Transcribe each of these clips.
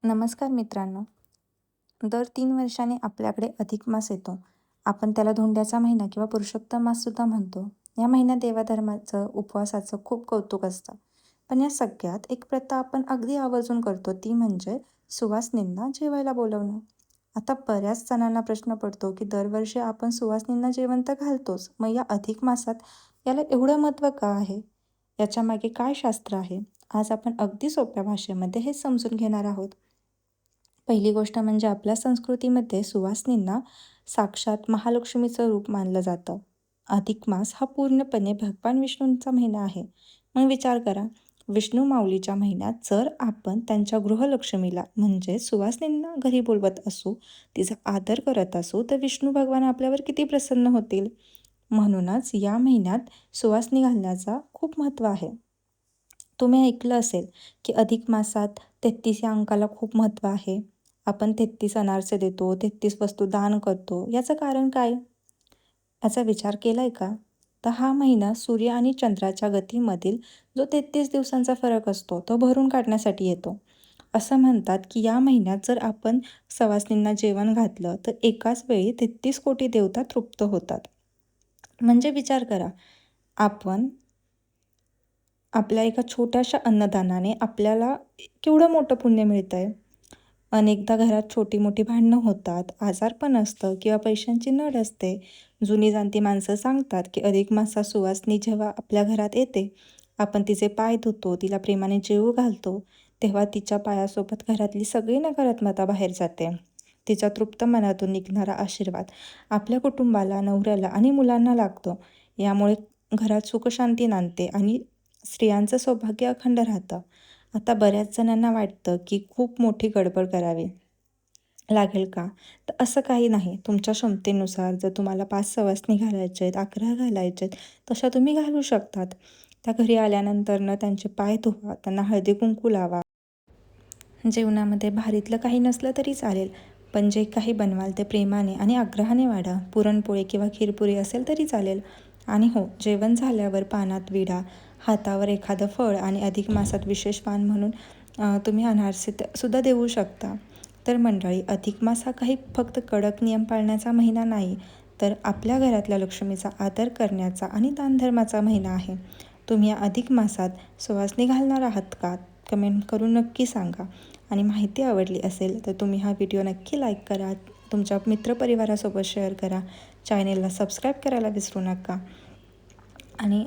नमस्कार मित्रांनो. दर 3 वर्षांनी आपल्याकडे अधिक मास येतो. आपण त्याला धोंड्याचा महिना किंवा पुरुषोत्तम मास सुद्धा म्हणतो. या महिन्यात देवाधर्माचं, उपवासाचं खूप कौतुक असतं. पण या सगळ्यात एक प्रथा आपण अगदी आवर्जून करतो, ती म्हणजे सुवासिनींना जेवायला बोलवणं. आता बऱ्याच जणांना प्रश्न पडतो, की दरवर्षी आपण सुवासिनींना जेवण तर घालतोच, मग या अधिक मासात याला एवढं महत्त्व का आहे? याच्यामागे काय शास्त्र आहे? आज आपण अगदी सोप्या भाषेमध्ये हे समजून घेणार आहोत. पहिली गोष्ट म्हणजे आपल्या संस्कृतीमध्ये सुवासिनींना साक्षात महालक्ष्मीचं रूप मानलं जातं. अधिक मास हा पूर्णपणे भगवान विष्णूंचा महिना आहे. मग विचार करा, विष्णू माऊलीच्या महिन्यात जर आपण त्यांच्या गृहलक्ष्मीला म्हणजे सुवासिनींना घरी बोलवत असू, तिचा आदर करत असू, तर विष्णू भगवान आपल्यावर किती प्रसन्न होतील. म्हणूनच या महिन्यात सुवासिनी घालण्याचा खूप महत्त्व आहे. तुम्ही ऐकलं असेल की अधिक मासात 33 या अंकाला खूप महत्त्व आहे. आपण 33 अनारसे देतो, 33 वस्तू दान करतो. याचं कारण काय? याचा विचार केलाय का? तर हा महिना सूर्य आणि चंद्राच्या गतीमधील जो 33 दिवसांचा फरक असतो, तो भरून काढण्यासाठी येतो. असं म्हणतात की या महिन्यात जर आपण सवासिनींना जेवण घातलं, तर एकाच वेळी 33 कोटी देवता तृप्त होतात. म्हणजे विचार करा, आपण आपल्या एका छोट्याशा अन्नदानाने आपल्याला केवढं मोठं पुण्य मिळतं आहे. अनेकदा घरात छोटी-मोठी भांडणं होतात, आजारपण असतं किंवा पैशांची नड असते. जुनी जाणती माणसं सांगतात, की अधिक मासात सुवासिनी जेव्हा आपल्या घरात येते, आपण तिचे पाय धुतो, तिला प्रेमाने जेवू घालतो, तेव्हा तिच्या पायासोबत घरातली सगळी नकारात्मकता बाहेर जाते. तिच्या तृप्त मनातून निघणारा आशीर्वाद आपल्या कुटुंबाला, नवऱ्याला आणि मुलांना लागतो. यामुळे घरात सुखशांती नांदते आणि स्त्रियांचं सौभाग्य अखंड राहतं. आता बऱ्याच जणांना वाटतं की खूप मोठी गडबड करावी लागेल का? तर असं काही नाही. तुमच्या क्षमतेनुसार जर तुम्हाला 5 सवासणी घालायचे आहेत, 11 घालायचे आहेत, तशा तुम्ही घालू शकतात. त्या घरी आल्यानंतरनं त्यांचे पाय धुवा, त्यांना हळदी-कुंकू लावा. जेवणामध्ये भारीतलं काही नसलं तरी चालेल, पण जे काही बनवाल ते प्रेमाने आणि आग्रहाने वाढा. पुरणपोळी किंवा खीरपुरी असेल तरी चालेल. आणि हो, जेवण झाल्यावर पानात विडा, हातावर एखादं फळ आणि अधिक मासात विशेष वाण म्हणून तुम्ही अनारसे सुद्धा देऊ शकता. तर मंडळी, अधिक मास हा काही फक्त कडक नियम पाळण्याचा महिना नाही, तर आपल्या घरातल्या लक्ष्मीचा आदर करण्याचा आणि दानधर्माचा महिना आहे. तुम्ही या अधिक मासात सुवासिनी घालणार आहात का? कमेंट करून नक्की सांगा. आणि माहिती आवडली असेल तर तुम्ही हा व्हिडिओ नक्की लाईक करा, तुमच्या मित्रपरिवारासोबत शेअर करा, चॅनेलला सबस्क्राईब करायला विसरू नका. आणि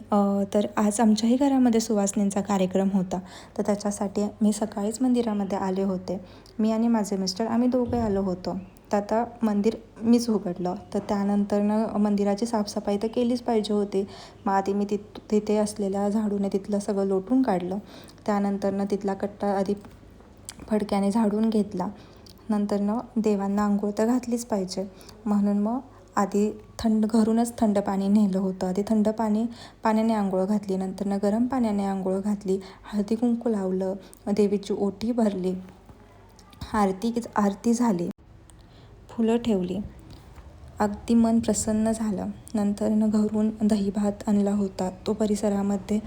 तर आज आमच्याही घरामध्ये सुवासिनींचा कार्यक्रम होता, तर त्याच्यासाठी मी सकाळीच मंदिरामध्ये आले होते. मी आणि माझे मिस्टर आम्ही दोघे आलो होतो. तर आता मंदिर मीच उघडलं, तर त्यानंतरनं मंदिराची साफसफाई तर केलीच पाहिजे होती. मग आधी मी तिथे असलेल्या झाडूने तिथलं सगळं लोटून काढलं. त्यानंतरनं तिथला कट्टा आधी फडक्याने झाडून घेतला. नंतरनं देवांना अंघोळ तर घातलीच पाहिजे, म्हणून मग आधी घरूनच थंड पाणी नेलं होतं. आधी थंड पाण्याने आंघोळ घातली, नंतरनं गरम पाण्याने आंघोळ घातली, हळदी कुंकू लावलं, देवीची ओटी भरली, आरती झाली, फुलं ठेवली. अगदी मन प्रसन्न झालं. नंतरनं घरून दही भात आणला होता, तो परिसरामध्ये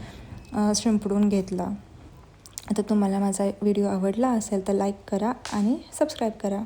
शिंपडून घेतला. आता तुम्हाला माझा व्हिडिओ आवडला असेल तर लाईक करा आणि सबस्क्राईब करा.